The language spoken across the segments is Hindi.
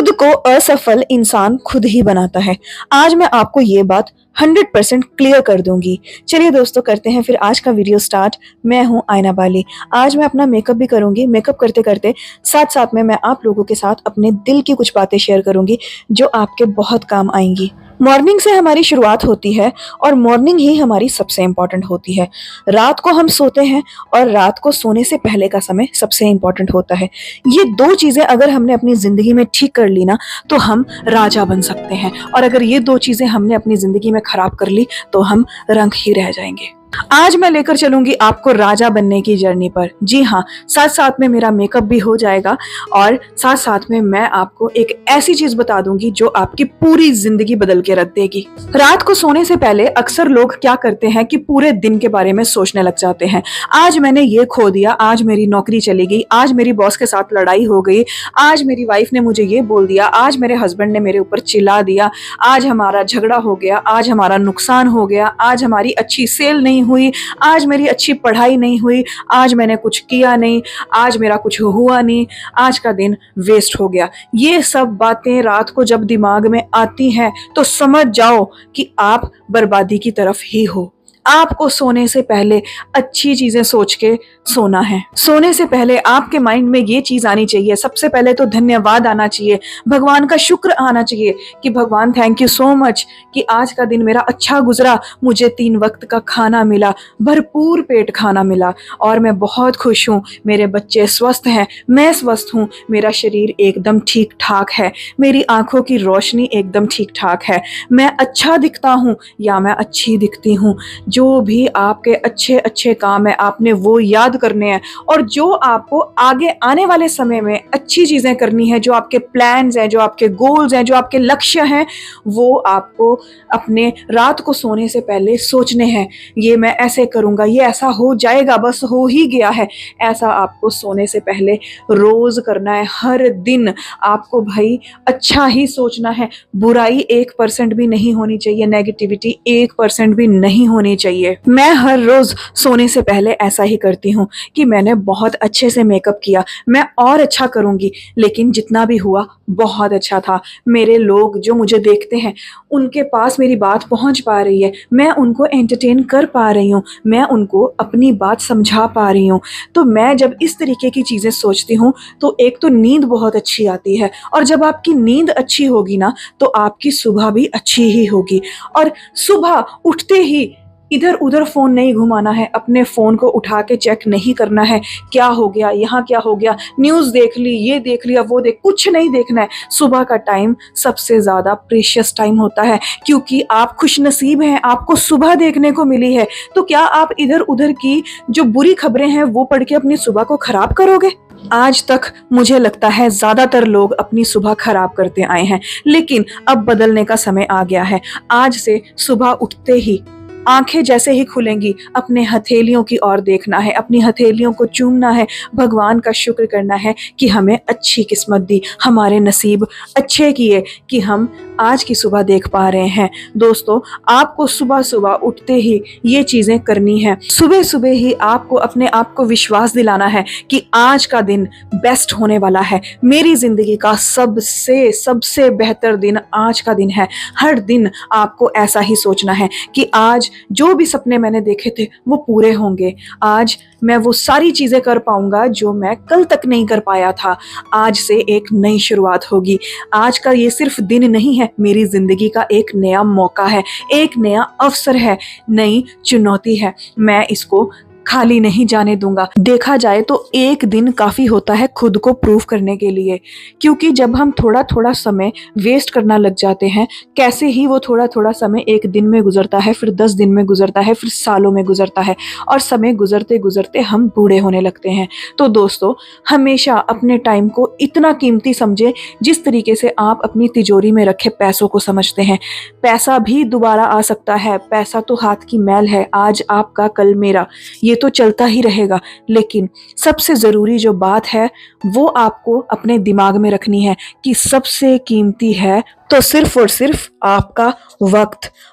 खुद को असफल इंसान खुद ही बनाता है। आज मैं आपको ये बात 100% क्लियर कर दूंगी। चलिए दोस्तों, करते हैं फिर आज का वीडियो स्टार्ट। मैं हूं आयना बाली। आज मैं अपना मेकअप भी करूंगी। मेकअप करते करते साथ साथ में मैं आप लोगों के साथ अपने दिल की कुछ बातें शेयर करूंगी जो आपके बहुत काम आएंगी। मॉर्निंग से हमारी शुरुआत होती है और मॉर्निंग ही हमारी सबसे इम्पोर्टेंट होती है। रात को हम सोते हैं और रात को सोने से पहले का समय सबसे इम्पोर्टेंट होता है। ये दो चीज़ें अगर हमने अपनी ज़िंदगी में ठीक कर ली ना, तो हम राजा बन सकते हैं, और अगर ये दो चीज़ें हमने अपनी ज़िंदगी में खराब कर ली तो हम रंग ही रह जाएंगे। आज मैं लेकर चलूंगी आपको राजा बनने की जर्नी पर। जी हाँ, साथ साथ में मेरा मेकअप भी हो जाएगा और साथ साथ में मैं आपको एक ऐसी चीज बता दूंगी जो आपकी पूरी जिंदगी बदल के रख देगी। रात को सोने से पहले अक्सर लोग क्या करते हैं कि पूरे दिन के बारे में सोचने लग जाते हैं। आज मैंने ये खो दिया, आज मेरी नौकरी चली गई, आज मेरी बॉस के साथ लड़ाई हो गई, आज मेरी वाइफ ने मुझे ये बोल दिया, आज मेरे हस्बैंड ने मेरे ऊपर चिल्ला दिया, आज हमारा झगड़ा हो गया, आज हमारा नुकसान हो गया, आज हमारी अच्छी सेल नहीं हुई, आज मेरी अच्छी पढ़ाई नहीं हुई, आज मैंने कुछ किया नहीं, आज मेरा कुछ हुआ नहीं, आज का दिन वेस्ट हो गया। ये सब बातें रात को जब दिमाग में आती हैं तो समझ जाओ कि आप बर्बादी की तरफ ही हो। आपको सोने से पहले अच्छी चीजें सोच के सोना है। सोने से पहले आपके माइंड में ये चीज आनी चाहिए, सबसे पहले तो धन्यवाद आना चाहिए, भगवान का शुक्र आना चाहिए कि भगवान थैंक यू सो मच कि आज का दिन मेरा अच्छा गुजरा, मुझे 3 वक्त का खाना मिला, भरपूर पेट खाना मिला और मैं बहुत खुश हूँ, मेरे बच्चे स्वस्थ हैं, मैं स्वस्थ हूँ, मेरा शरीर एकदम ठीक ठाक है, मेरी आंखों की रोशनी एकदम ठीक ठाक है, मैं अच्छा दिखता हूँ या मैं अच्छी दिखती हूँ। जो भी आपके अच्छे अच्छे काम है आपने वो याद करने हैं, और जो आपको आगे आने वाले समय में अच्छी चीजें करनी है, जो आपके प्लान्स हैं, जो आपके गोल्स हैं, जो आपके लक्ष्य हैं, वो आपको अपने रात को सोने से पहले सोचने हैं। ये मैं ऐसे करूंगा, ये ऐसा हो जाएगा, बस हो ही गया है, ऐसा आपको सोने से पहले रोज करना है। हर दिन आपको भाई अच्छा ही सोचना है, बुराई 1% भी नहीं होनी चाहिए, नेगेटिविटी 1% भी नहीं होनी चाहिए। मैं हर रोज सोने से पहले ऐसा ही करती हूँ कि मैंने बहुत अच्छे से मेकअप किया, मैं और अच्छा करूंगी, लेकिन जितना भी हुआ बहुत अच्छा था। मेरे लोग जो मुझे देखते हैं उनके पास मेरी बात पहुंच पा रही है, मैं उनको एंटरटेन कर पा रही हूँ, मैं उनको अपनी बात समझा पा रही हूँ। तो मैं जब इस तरीके की चीजें सोचती हूँ तो एक तो नींद बहुत अच्छी आती है, और जब आपकी नींद अच्छी होगी ना तो आपकी सुबह भी अच्छी ही होगी। और सुबह उठते ही इधर उधर फोन नहीं घुमाना है, अपने फोन को उठा के चेक नहीं करना है क्या हो गया, यहाँ क्या हो गया, न्यूज देख ली, ये देख लिया, वो देख, कुछ नहीं देखना है। सुबह का टाइम सबसे ज्यादा प्रीशियस टाइम होता है, क्योंकि आप खुश नसीब हैं, आपको सुबह देखने को मिली है। तो क्या आप इधर उधर की जो बुरी खबरें हैं वो पढ़ के अपनी सुबह को खराब करोगे? आज तक मुझे लगता है ज्यादातर लोग अपनी सुबह खराब करते आए हैं, लेकिन अब बदलने का समय आ गया है। आज से सुबह उठते ही आंखें जैसे ही खुलेंगी अपने हथेलियों की ओर देखना है, अपनी हथेलियों को चूमना है, भगवान का शुक्र करना है कि हमें अच्छी किस्मत दी, हमारे नसीब अच्छे किए कि हम आज की सुबह देख पा रहे हैं। दोस्तों, आपको सुबह सुबह उठते ही ये चीजें करनी है। सुबह सुबह ही आपको अपने आप को विश्वास दिलाना है कि आज का दिन बेस्ट होने वाला है, मेरी जिंदगी का सबसे सबसे बेहतर दिन आज का दिन है। हर दिन आपको ऐसा ही सोचना है कि आज जो भी सपने मैंने देखे थे वो पूरे होंगे, आज मैं वो सारी चीजें कर पाऊंगा जो मैं कल तक नहीं कर पाया था। आज से एक नई शुरुआत होगी। आज का ये सिर्फ दिन नहीं है, मेरी जिंदगी का एक नया मौका है, एक नया अवसर है, नई चुनौती है। मैं इसको खाली नहीं जाने दूंगा। देखा जाए तो एक दिन काफी होता है खुद को प्रूव करने के लिए, क्योंकि जब हम थोड़ा थोड़ा समय वेस्ट करना लग जाते हैं, कैसे ही वो थोड़ा थोड़ा समय एक दिन में गुजरता है, फिर 10 दिन में गुजरता है, फिर सालों में गुजरता है, और समय गुजरते गुजरते हम बूढ़े होने लगते हैं। तो दोस्तों, हमेशा अपने टाइम को इतना कीमती समझे जिस तरीके से आप अपनी तिजोरी में रखे पैसों को समझते हैं। पैसा भी दोबारा आ सकता है, पैसा तो हाथ की मैल है, आज आपका कल मेरा, ये तो चलता ही रहेगा। लेकिन सबसे जरूरी जो बात है वो आपको अपने दिमाग में रखनी है कि सबसे कीमती है तो सिर्फ और सिर्फ आपका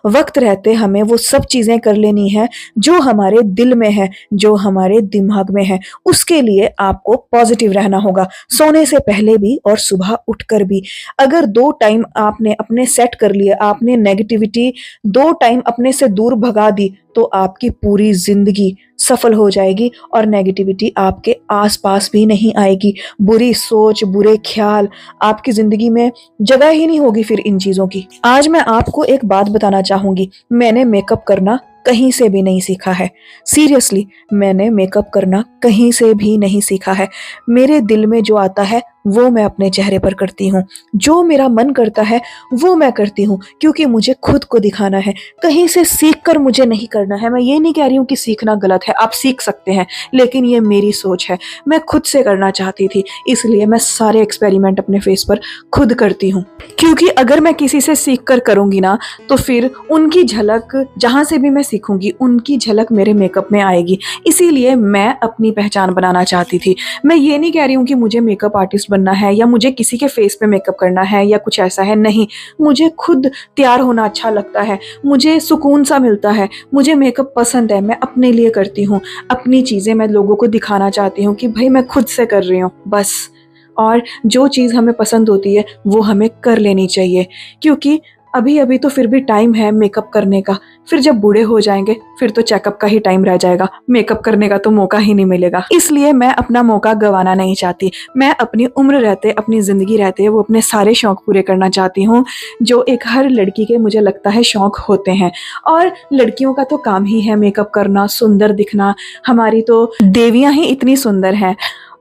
वक्त रहते हमें वो सब चीजें कर लेनी है जो हमारे दिल में है, जो हमारे दिमाग में है। उसके लिए आपको पॉजिटिव रहना होगा, सोने से पहले भी और सुबह उठकर भी। अगर 2 टाइम आपने अपने सेट कर लिए, आपने नेगेटिविटी 2 टाइम अपने से दूर भगा दी, तो आपकी पूरी जिंदगी सफल हो जाएगी और नेगेटिविटी आपके आसपास भी नहीं आएगी। बुरी सोच, बुरे ख्याल, आपकी जिंदगी में जगह ही नहीं होगी फिर इन चीजों की। आज मैं आपको एक बात बताना चाहूंगी, मैंने मेकअप करना कहीं से भी नहीं सीखा है। सीरियसली, मैंने मेकअप करना कहीं से भी नहीं सीखा है। मेरे दिल में जो आता है वो मैं अपने चेहरे पर करती हूँ, जो मेरा मन करता है वो मैं करती हूँ, क्योंकि मुझे खुद को दिखाना है। कहीं से सीख कर मुझे नहीं करना है। मैं ये नहीं कह रही हूँ कि सीखना गलत है, आप सीख सकते हैं, लेकिन ये मेरी सोच है, मैं खुद से करना चाहती थी, इसलिए मैं सारे एक्सपेरिमेंट अपने फेस पर खुद करती हूँ। क्योंकि अगर मैं किसी से सीख कर करूंगी ना, तो फिर उनकी झलक, जहां से भी मैं सीखूंगी उनकी झलक मेरे मेकअप में आएगी। इसीलिए मैं अपनी पहचान बनाना चाहती थी। मैं ये नहीं कह रही हूँ कि मुझे मेकअप आर्टिस्ट बनना है या मुझे किसी के फेस पे मेकअप करना है या कुछ ऐसा है, नहीं। मुझे खुद तैयार होना अच्छा लगता है, मुझे सुकून सा मिलता है, मुझे मेकअप पसंद है, मैं अपने लिए करती हूँ। अपनी चीजें मैं लोगों को दिखाना चाहती हूँ कि भाई मैं खुद से कर रही हूँ, बस। और जो चीज़ हमें पसंद होती है वो हमें कर लेनी चाहिए, क्योंकि अभी अभी तो फिर भी टाइम है मेकअप करने का। फिर जब बूढ़े हो जाएंगे फिर तो चेकअप का ही टाइम रह जाएगा, मेकअप करने का तो मौका ही नहीं मिलेगा। इसलिए मैं अपना मौका गंवाना नहीं चाहती। मैं अपनी उम्र रहते, अपनी जिंदगी रहते वो अपने सारे शौक पूरे करना चाहती हूँ, जो एक हर लड़की के मुझे लगता है शौक होते हैं। और लड़कियों का तो काम ही है मेकअप करना, सुंदर दिखना। हमारी तो देवियां ही इतनी सुंदर हैं,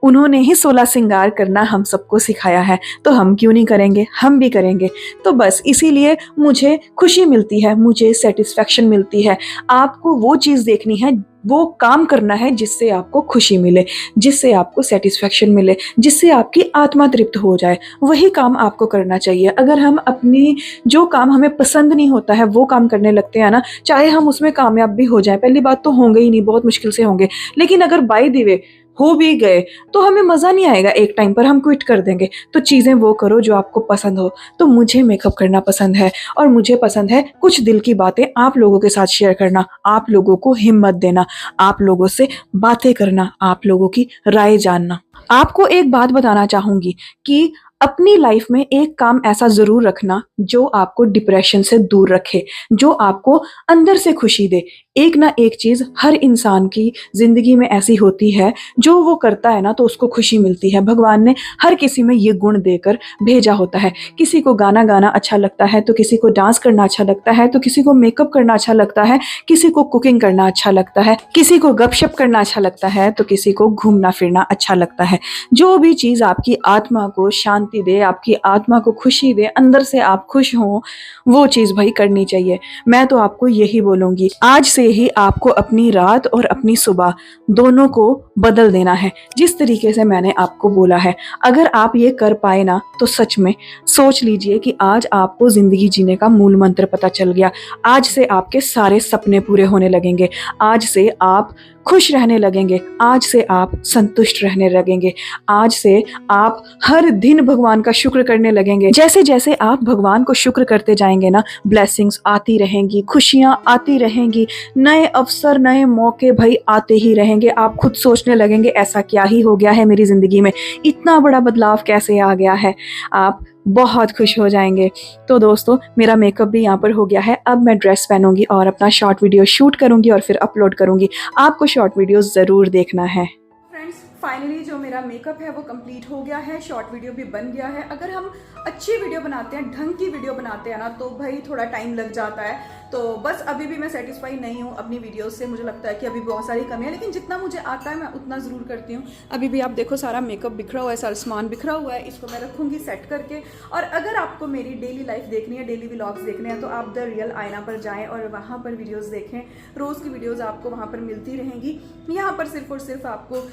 उन्होंने ही 16 श्रृंगार करना हम सबको सिखाया है, तो हम क्यों नहीं करेंगे, हम भी करेंगे। तो बस इसीलिए मुझे खुशी मिलती है, मुझे सेटिस्फेक्शन मिलती है। आपको वो चीज़ देखनी है, वो काम करना है जिससे आपको खुशी मिले, जिससे आपको सेटिस्फेक्शन मिले, जिससे आपकी आत्मा तृप्त हो जाए, वही काम आपको करना चाहिए। अगर हम अपनी जो काम हमें पसंद नहीं होता है वो काम करने लगते हैं ना, चाहे हम उसमें कामयाब भी हो जाए, पहली बात तो होंगे ही नहीं, बहुत मुश्किल से होंगे, लेकिन अगर बाय द वे हो भी गए तो हमें मज़ा नहीं आएगा, एक टाइम पर हम क्विट कर देंगे। तो चीज़ें वो करो जो आपको पसंद हो। तो मुझे मेकअप करना पसंद है और मुझे पसंद है कुछ दिल की बातें आप लोगों के साथ शेयर करना, आप लोगों को हिम्मत देना, आप लोगों से बातें करना, आप लोगों की राय जानना। आपको एक बात बताना चाहूंगी कि अपनी लाइफ में एक काम ऐसा जरूर रखना जो आपको डिप्रेशन से दूर रखे, जो आपको अंदर से खुशी दे। एक ना एक चीज हर इंसान की जिंदगी में ऐसी होती है जो वो करता है ना तो उसको खुशी मिलती है। भगवान ने हर किसी में ये गुण देकर भेजा होता है। किसी को गाना गाना अच्छा लगता है, तो किसी को डांस करना अच्छा लगता है, तो किसी को मेकअप करना अच्छा लगता है, किसी को कुकिंग करना अच्छा लगता है, किसी को गपशप करना अच्छा लगता है, तो किसी को घूमना फिरना अच्छा लगता है। जो भी चीज आपकी आत्मा को शांति दे, आपकी आत्मा को खुशी दे, अंदर से आप खुश हो, वो चीज भाई करनी चाहिए। मैं तो आपको यही बोलूंगी, आज से ही आपको अपनी रात और अपनी सुबह दोनों को बदल देना है, जिस तरीके से मैंने आपको बोला है। अगर आप ये कर पाए ना तो सच में सोच लीजिए कि आज आपको जिंदगी जीने का मूल मंत्र पता चल गया। आज से आपके सारे सपने पूरे होने लगेंगे, आज से आप खुश रहने लगेंगे, आज से आप संतुष्ट रहने लगेंगे, आज से आप हर दिन भगवान का शुक्र करने लगेंगे। जैसे जैसे आप भगवान को शुक्र करते जाएंगे ना, ब्लेसिंग्स आती रहेंगी, खुशियां आती रहेंगी, नए अवसर, नए मौके भाई आते ही रहेंगे। आप खुद सोचने लगेंगे ऐसा क्या ही हो गया है मेरी जिंदगी में, इतना बड़ा बदलाव कैसे आ गया है। आप बहुत खुश हो जाएंगे। तो दोस्तों, मेरा मेकअप भी यहाँ पर हो गया है। अब मैं ड्रेस पहनूंगी और अपना शॉर्ट वीडियो शूट करूंगी और फिर अपलोड करूंगी। आपको शॉर्ट वीडियो ज़रूर देखना है। फ्रेंड्स, फाइनली जो मेरा मेकअप है वो कंप्लीट हो गया है, शॉर्ट वीडियो भी बन गया है। अगर हम अच्छी वीडियो बनाते हैं, ढंग की वीडियो बनाते हैं ना, तो भाई थोड़ा टाइम लग जाता है। तो बस अभी भी मैं सेटिस्फाई नहीं हूँ अपनी वीडियोस से। मुझे लगता है कि अभी बहुत सारी कमी है, लेकिन जितना मुझे आता है मैं उतना ज़रूर करती हूँ। अभी भी आप देखो सारा मेकअप बिखरा हुआ है, सारा सामान बिखरा हुआ है, इसको मैं रखूँगी सेट करके। और अगर आपको मेरी डेली लाइफ देखनी है, डेली व्लॉग्स देखने हैं, तो आप द रियल आईना पर जाएँ और वहाँ पर वीडियोज़ देखें। रोज़ की वीडियोज़ आपको वहाँ पर मिलती रहेंगी। यहाँ पर सिर्फ और सिर्फ आपको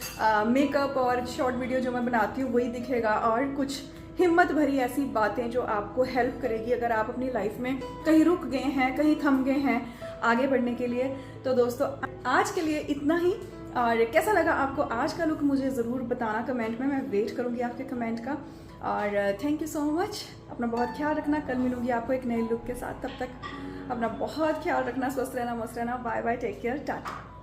मेकअप और शॉर्ट वीडियो जो मैं बनाती हूँ वही दिखेगा, और कुछ हिम्मत भरी ऐसी बातें जो आपको हेल्प करेगी अगर आप अपनी लाइफ में कहीं रुक गए हैं, कहीं थम गए हैं आगे बढ़ने के लिए। तो दोस्तों, आज के लिए इतना ही। और कैसा लगा आपको आज का लुक मुझे ज़रूर बताना कमेंट में, मैं वेट करूँगी आपके कमेंट का। और थैंक यू सो मच। अपना बहुत ख्याल रखना, कल मिलूँगी आपको एक नए लुक के साथ। तब तक अपना बहुत ख्याल रखना, स्वस्थ रहना, मस्त रहना। Bye bye, take care, Tata.